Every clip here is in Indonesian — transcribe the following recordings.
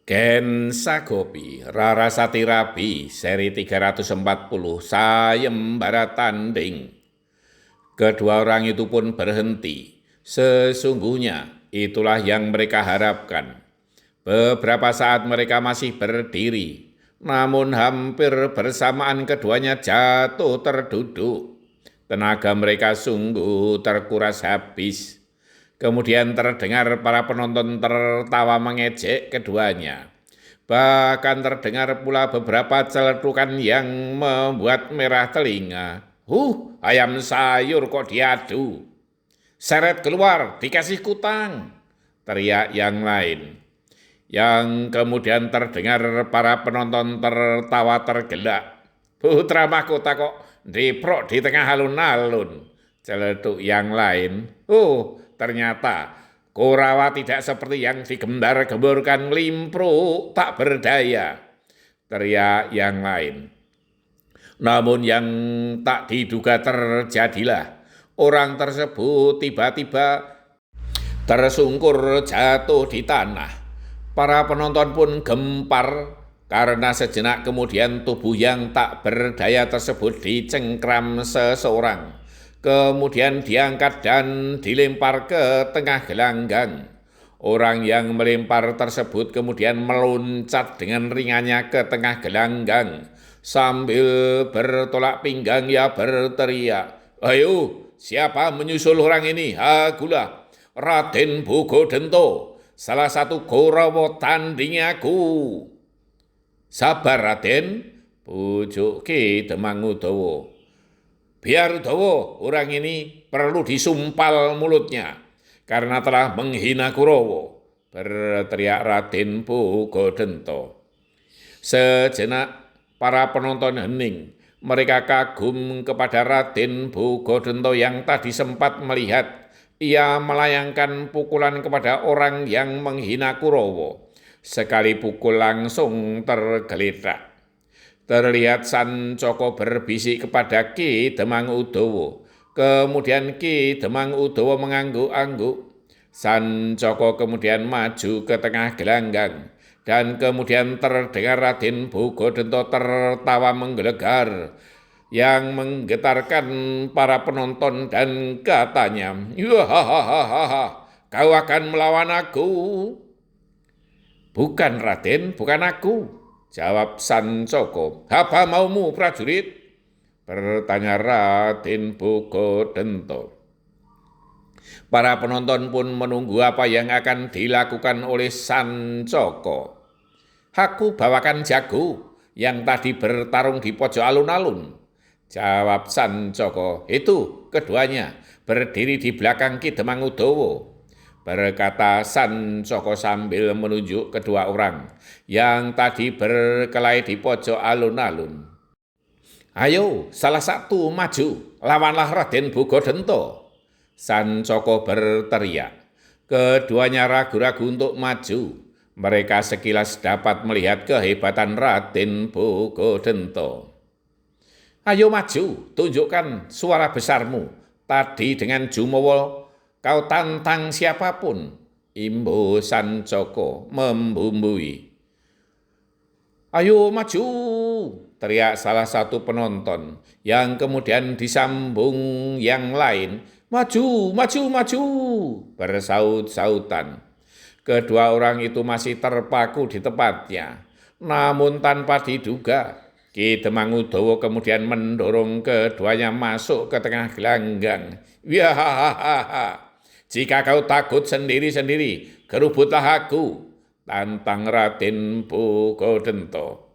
Gen Sagopi, Rarasati Rabi, seri 340, sayembara tanding. Kedua orang itu pun berhenti. Sesungguhnya itulah yang mereka harapkan. Beberapa saat mereka masih berdiri, namun hampir bersamaan keduanya jatuh terduduk. Tenaga mereka sungguh terkuras habis. Kemudian terdengar para penonton tertawa mengejek keduanya. Bahkan terdengar pula beberapa celetukan yang membuat merah telinga. Ayam sayur kok diadu. Seret keluar, dikasih kutang, teriak yang lain. Yang kemudian terdengar para penonton tertawa tergelak. Putra mahkota kok diprok di tengah alun-alun, celetuk yang lain. Ternyata Korawa tidak seperti yang digembar-gemborkan Limpro, tak berdaya, teriak yang lain. Namun yang tak diduga terjadilah. Orang tersebut tiba-tiba tersungkur jatuh di tanah. Para penonton pun gempar karena sejenak kemudian tubuh yang tak berdaya tersebut dicengkram seseorang. Kemudian diangkat dan dilempar ke tengah gelanggang. Orang yang melempar tersebut kemudian meloncat dengan ringannya ke tengah gelanggang. Sambil bertolak pinggang ia berteriak, "Ayo, siapa menyusul orang ini? Akulah Raden Bogodento, salah satu Korawa tanding aku." "Sabar Raden," pujuk Ki Demang Udawa. "Biar Udawa, orang ini perlu disumpal mulutnya karena telah menghina Kurawa," berteriak Raden Bogodento. Sejenak para penonton hening. Mereka kagum kepada Raden Bogodento yang tadi sempat melihat ia melayangkan pukulan kepada orang yang menghina Kurawa. Sekali pukul langsung tergeletak. Terlihat Sancaka berbisik kepada Ki Demang Udawa. Kemudian Ki Demang Udawa mengangguk-angguk. Sancaka kemudian maju ke tengah gelanggang. Dan kemudian terdengar Raden Bogodento tertawa menggelegar yang menggetarkan para penonton dan katanya, "Hahaha, kau akan melawan aku?" "Bukan Raden, bukan aku," jawab Sancaka. "Apa maumu prajurit?" bertanya Raden Bogodento. Para penonton pun menunggu apa yang akan dilakukan oleh Sancaka. "Aku bawakan jago yang tadi bertarung di pojok alun-alun," jawab Sancaka. "Itu keduanya berdiri di belakang Ki Demang Udawa," berkata Sancaka sambil menunjuk kedua orang yang tadi berkelahi di pojok alun-alun. "Ayo, salah satu maju, lawanlah Raden Bogodento," Sancaka berteriak. Keduanya ragu-ragu untuk maju. Mereka sekilas dapat melihat kehebatan Raden Bogodento. "Ayo maju, tunjukkan suara besarmu. Tadi dengan jumawa kau tantang siapapun," imbuh Sancaka membumbui. "Ayo maju," teriak salah satu penonton, yang kemudian disambung yang lain. "Maju, maju, maju," bersaut-sautan. Kedua orang itu masih terpaku di tempatnya. Namun tanpa diduga, Ki Demang Udawa kemudian mendorong keduanya masuk ke tengah gelanggang. "Hahaha, jika kau takut sendiri-sendiri, gerubutlah aku," tantang Raden Bogodento.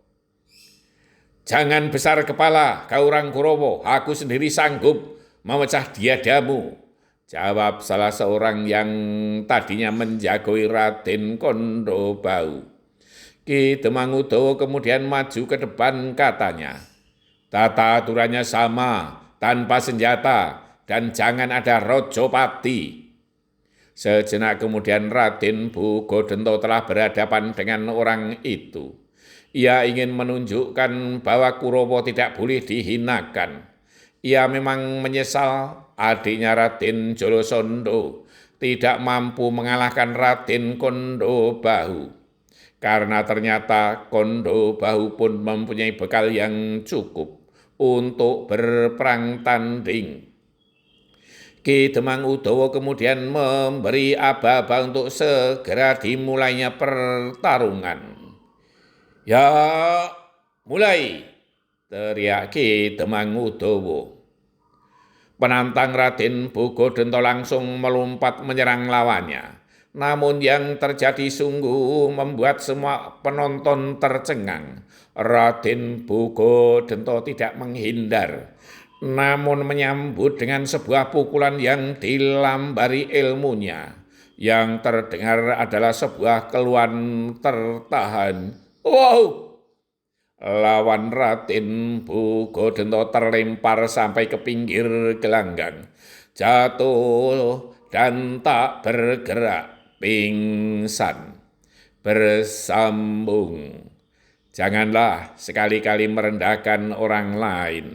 "Jangan besar kepala, kau orang Kurawa, aku sendiri sanggup memecah diadamu," jawab salah seorang yang tadinya menjagoi Raden Kondobau. Ki Demang Udawa kemudian maju ke depan katanya, "Tata aturannya sama, tanpa senjata, dan jangan ada rojopati." Sejenak kemudian Raden Bogodento telah berhadapan dengan orang itu. Ia ingin menunjukkan bahwa Kurawa tidak boleh dihinakan. Ia memang menyesal adiknya Raden Jolosondo tidak mampu mengalahkan Raden Kondobau. karena ternyata Kondo Bahu pun mempunyai bekal yang cukup untuk berperang tanding. Ki Demang Udawa kemudian memberi aba-aba untuk segera dimulainya pertarungan. "Ya, mulai!" teriak Ki Demang Udawa. Penantang Raden Bogodento langsung melompat menyerang lawannya. Namun yang terjadi sungguh membuat semua penonton tercengang. Raden Bogodento tidak menghindar, namun menyambut dengan sebuah pukulan yang dilambari ilmunya. Yang terdengar adalah sebuah keluhan tertahan. Wow! Lawan Raden Bogodento terlempar sampai ke pinggir gelanggang, jatuh dan tak bergerak, pingsan, bersambung. Janganlah sekali-kali merendahkan orang lain.